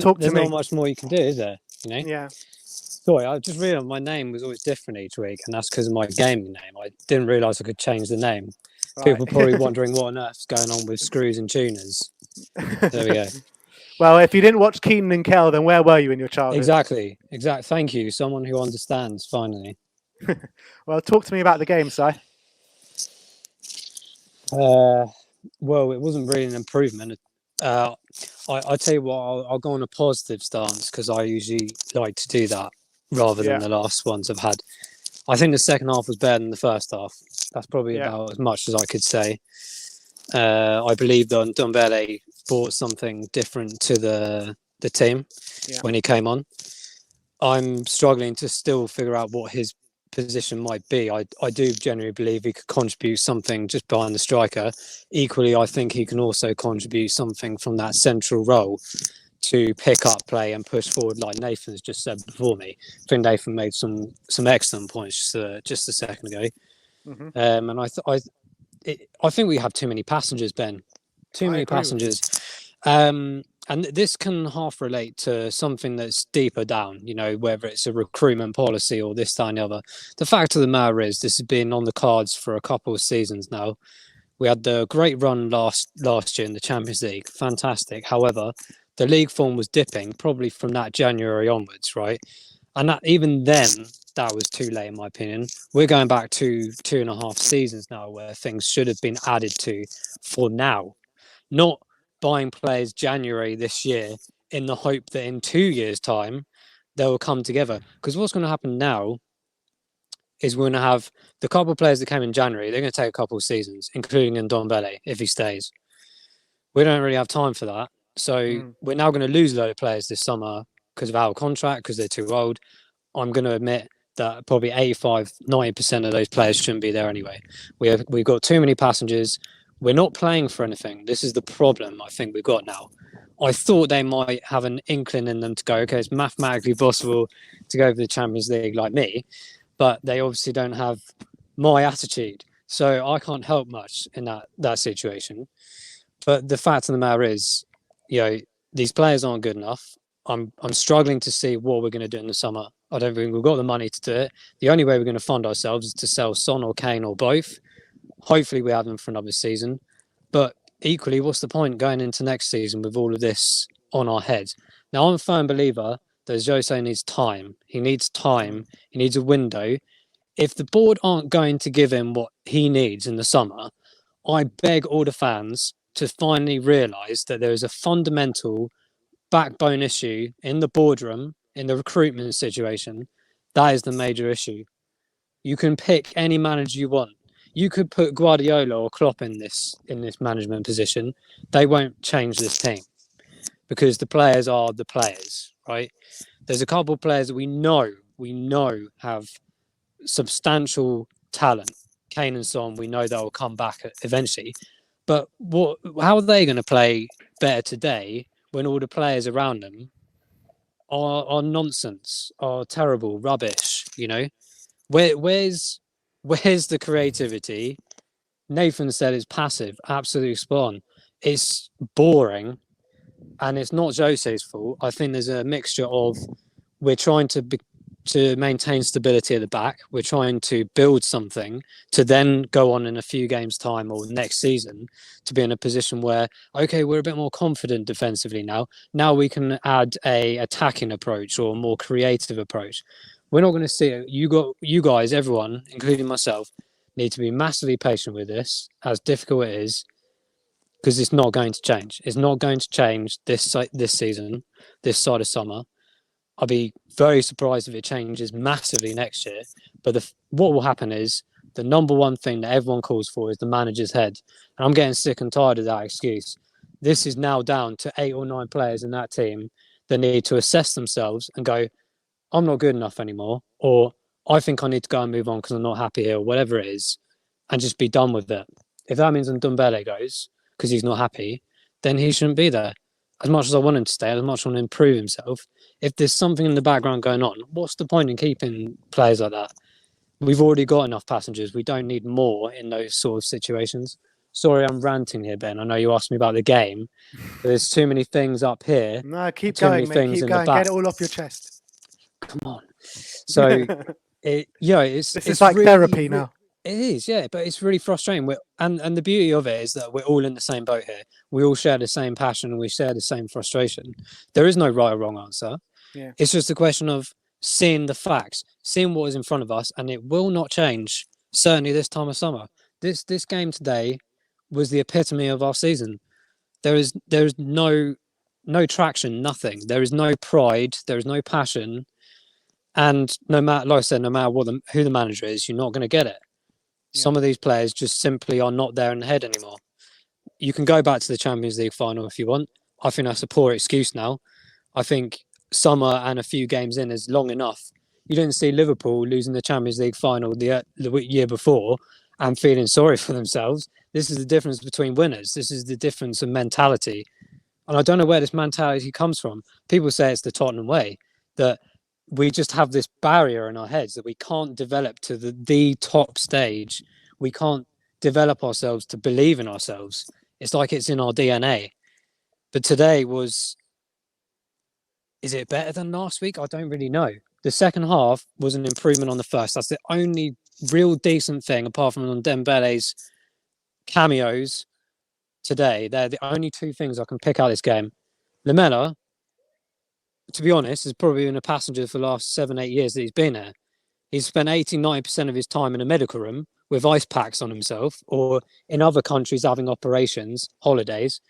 Talk to me. There's not much more you can do, is there? You know? Yeah. Sorry, I just realised my name was always different each week, and that's because of my gaming name. I didn't realise I could change the name. Right. People are probably wondering what on earth's going on with screws and tuners. There we go. Well, if you didn't watch Keenan and Kel, then where were you in your childhood? Exactly. Thank you. Someone who understands, finally. Well, talk to me about the game, Si. Well, it wasn't really an improvement. I tell you what, I'll go on a positive stance because I usually like to do that rather than the last ones I've had. I think the second half was better than the first half. That's probably about as much as I could say. I believe that Ndombele brought something different to the team when he came on. I'm struggling to still figure out what his position might be. I do genuinely believe he could contribute something just behind the striker. Equally, I think he can also contribute something from that central role to pick up play and push forward, like Nathan's just said before me. I think Nathan made some excellent points just a second ago. And I think we have too many passengers, Ben. Too many passengers. And this can half relate to something that's deeper down, you know, whether it's a recruitment policy or this, that, and the other. The fact of the matter is, this has been on the cards for a couple of seasons now. We had the great run last year in the Champions League. Fantastic. However, the league form was dipping probably from that January onwards, right? And that even then, that was too late, in my opinion. We're going back to 2.5 seasons now where things should have been added to for now. Not buying players January this year in the hope that in 2 years' time they will come together. Because what's going to happen now is we're going to have the couple of players that came in January, they're going to take a couple of seasons, including Ndombele, if he stays. We don't really have time for that. So we're now going to lose a load of players this summer because of our contract, because they're too old. I'm going to admit that probably 85-90% of those players shouldn't be there anyway. We've got too many passengers. We're not playing for anything. This is the problem I think we've got now. I thought they might have an inkling in them to go, okay, it's mathematically possible to go for the Champions League like me, but they obviously don't have my attitude. So I can't help much in that situation. But the fact of the matter is, you know, these players aren't good enough. I'm struggling to see what we're going to do in the summer. I don't think we've got the money to do it. The only way we're going to fund ourselves is to sell Son or Kane or both. Hopefully we have them for another season. But equally, what's the point going into next season with all of this on our heads? Now, I'm a firm believer that Jose needs time. He needs time. He needs a window. If the board aren't going to give him what he needs in the summer, I beg all the fans to finally realise that there is a fundamental backbone issue in the boardroom, in the recruitment situation. That is the major issue. You can pick any manager you want. You could put Guardiola or Klopp in this management position. They won't change this team because the players are the players, right? There's a couple of players that we know have substantial talent. Kane and Son, we know they'll come back eventually. But how are they going to play better today when all the players around them are nonsense, are terrible, rubbish, you know? Where's the creativity? Nathan said it's passive, absolutely spot on. It's boring, and it's not Jose's fault. I think there's a mixture of we're trying to maintain stability at the back. We're trying to build something to then go on in a few games' time or next season to be in a position where, okay, we're a bit more confident defensively now. Now we can add a attacking approach or a more creative approach. We're not going to see it. You guys, everyone, including myself, need to be massively patient with this, as difficult it is, because it's not going to change. It's not going to change this season, this side of summer. I'll be very surprised if it changes massively next year. But what will happen is the number one thing that everyone calls for is the manager's head. And I'm getting sick and tired of that excuse. This is now down to 8 or 9 players in that team that need to assess themselves and go, I'm not good enough anymore, or I think I need to go and move on because I'm not happy here, or whatever it is, and just be done with it. If that means Ndombele goes because he's not happy, then he shouldn't be there. As much as I want him to stay, as much as I want to improve himself, if there's something in the background going on, what's the point in keeping players like that? We've already got enough passengers. We don't need more in those sort of situations. Sorry, I'm ranting here, Ben. I know you asked me about the game, but there's too many things up here No, and keep too many going, mate. things Keep in the going. Get back. it all off your chest. Come on. So it's This is it's like really therapy now. it is, yeah, but it's really frustrating. And the beauty of it is that we're all in the same boat here. We all share the same passion and we share the same frustration. There is no right or wrong answer. Yeah. It's just a question of seeing the facts, seeing what is in front of us, and it will not change. Certainly this time of summer. This game today was the epitome of our season. There is no traction, nothing. There is no pride. There is no passion. And no matter, like I said, no matter who the manager is, you're not going to get it. Yeah. Some of these players just simply are not there in the head anymore. You can go back to the Champions League final if you want. I think that's a poor excuse now. I think summer and a few games in is long enough. You didn't see Liverpool losing the Champions League final the year before and feeling sorry for themselves. This is the difference between winners. This is the difference of mentality. And I don't know where this mentality comes from. People say it's the Tottenham way, that we just have this barrier in our heads that we can't develop to the top stage. We can't develop ourselves to believe in ourselves. It's like it's in our DNA. But today was, is it better than last week? I don't really know. The second half was an improvement on the first. That's the only real decent thing, apart from on Dembele's cameos today. They're the only two things I can pick out of this game. Lamella, to be honest, has probably been a passenger for the last 7-8 years that he's been here. He's spent 80-90% of his time in a medical room with ice packs on himself or in other countries having operations, holidays,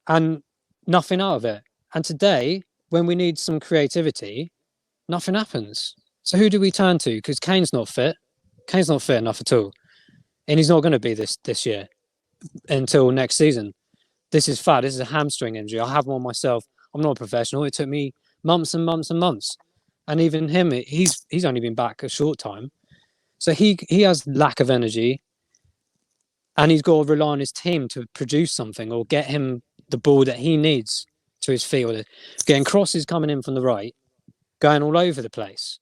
and nothing out of it. And today, when we need some creativity, nothing happens. So who do we turn to? Because Kane's not fit. Kane's not fit enough at all. And he's not going to be this year until next season. This is fat. This is a hamstring injury. I have one myself. I'm not a professional. It took me months and months and months. And even him, he's only been back a short time. So he has lack of energy. And he's got to rely on his team to produce something or get him the ball that he needs to his field. Getting crosses coming in from the right, going all over the place.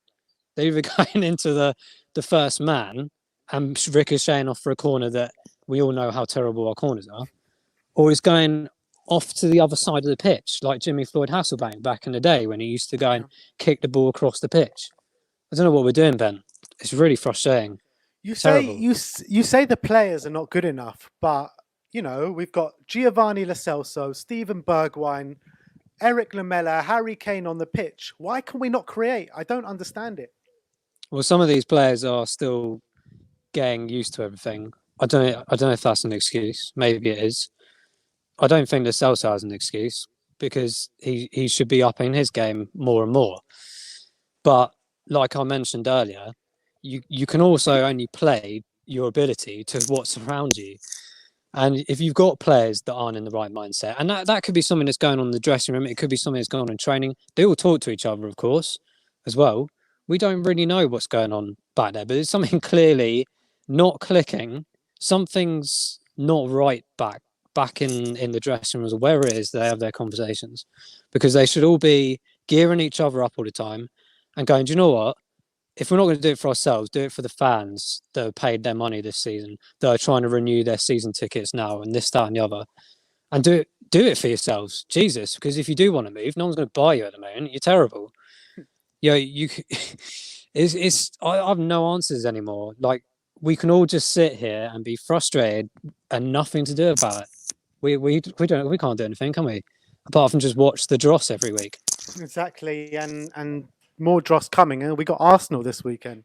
They're either going into the first man and ricocheting off for a corner that we all know how terrible our corners are, or he's going off to the other side of the pitch, like Jimmy Floyd Hasselbank back in the day when he used to go and kick the ball across the pitch. I don't know what we're doing, Ben. It's really frustrating. You Terrible. say you say the players are not good enough, but we've got Giovanni Lo Celso, Steven Bergwijn, Eric Lamela, Harry Kane on the pitch. Why can we not create? I don't understand it. Well, some of these players are still getting used to everything. I don't know if that's an excuse. Maybe it is. I don't think Lo Celso has an excuse because he should be upping his game more and more. But like I mentioned earlier, you can also only play your ability to what's around you. And if you've got players that aren't in the right mindset, and that could be something that's going on in the dressing room, it could be something that's going on in training. They all talk to each other, of course, as well. We don't really know what's going on back there, but there's something clearly not clicking. Something's not right back in the dressing rooms or wherever it is they have their conversations, because they should all be gearing each other up all the time and going, do you know what? If we're not going to do it for ourselves, do it for the fans that have paid their money this season, that are trying to renew their season tickets now, and this, that, and the other, and do it for yourselves, Jesus. Because if you do want to move, no one's going to buy you at the moment. You're terrible. I have no answers anymore. Like, we can all just sit here and be frustrated and nothing to do about it. We can't do anything, can we? Apart from just watch the dross every week. Exactly, and more dross coming, and we got Arsenal this weekend.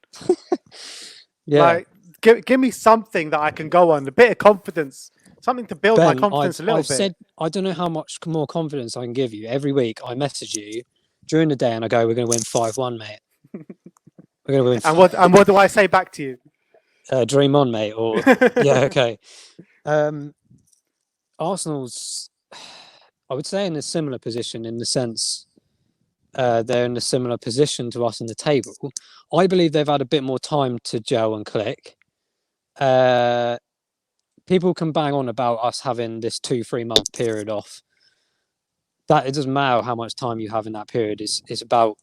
Yeah, like give me something that I can go on, a bit of confidence, something to build my confidence a little bit. Said I don't know how much more confidence I can give you. Every week I message you during the day and I go, "We're going to win 5-1, mate. We're going to win." And what do I say back to you? Dream on, mate. Or yeah, okay. Arsenal's, I would say, in a similar position in the sense they're in a similar position to us in the table. I believe they've had a bit more time to gel and click. People can bang on about us having this 2-3 month period off. That it doesn't matter how much time you have in that period. It's about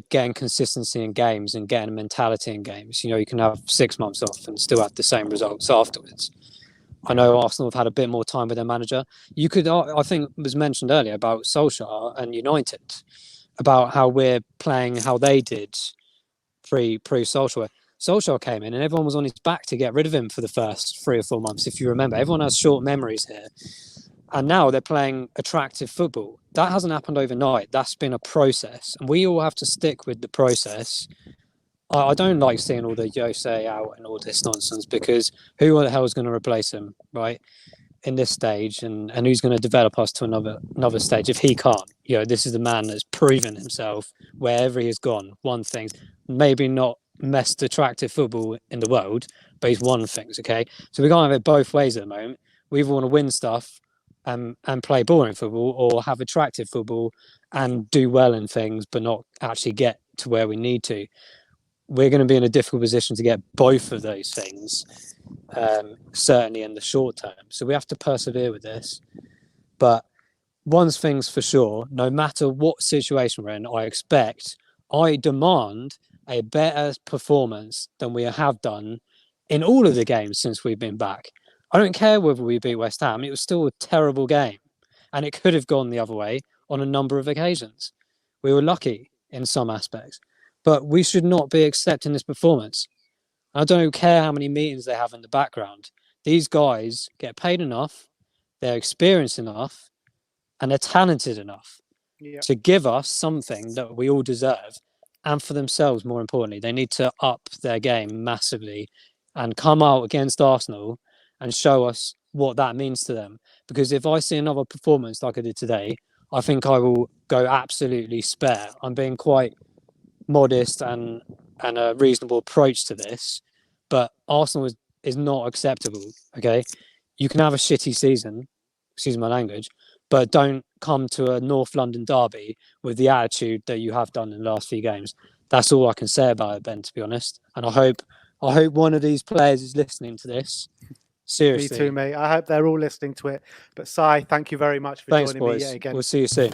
getting consistency in games and getting a mentality in games. You can have 6 months off and still have the same results afterwards. I know Arsenal have had a bit more time with their manager. I think it was mentioned earlier about Solskjaer and United, about how we're playing how they did pre-Solskjaer. Solskjaer came in and everyone was on his back to get rid of him for the first 3 or 4 months, if you remember. Everyone has short memories here. And now they're playing attractive football. That hasn't happened overnight. That's been a process. And we all have to stick with the process. I don't like seeing all the Jose out and all this nonsense, because who the hell is going to replace him, right, in this stage? And who's going to develop us to another stage if he can't? This is the man that's proven himself wherever he has gone. Won things, maybe not most attractive football in the world, but he's won things, okay? So we can't have it both ways at the moment. We either want to win stuff and play boring football, or have attractive football and do well in things, but not actually get to where we need to. We're going to be in a difficult position to get both of those things, certainly in the short term. So we have to persevere with this. But one thing's for sure, no matter what situation we're in, I demand a better performance than we have done in all of the games since we've been back. I don't care whether we beat West Ham. It was still a terrible game, and it could have gone the other way on a number of occasions. We were lucky in some aspects, but we should not be accepting this performance. I don't care how many meetings they have in the background. These guys get paid enough, they're experienced enough, and they're talented enough to give us something that we all deserve. And for themselves, more importantly, they need to up their game massively and come out against Arsenal and show us what that means to them. Because if I see another performance like I did today, I think I will go absolutely spare. I'm being quite modest and a reasonable approach to this, but Arsenal is not acceptable, okay? You can have a shitty season, excuse my language, but don't come to a North London derby with the attitude that you have done in the last few games. That's all I can say about it, Ben, to be honest. And I hope one of these players is listening to this. Seriously. Me too, mate. I hope they're all listening to it. But Si, thank you very much for joining me yet again. We'll see you soon.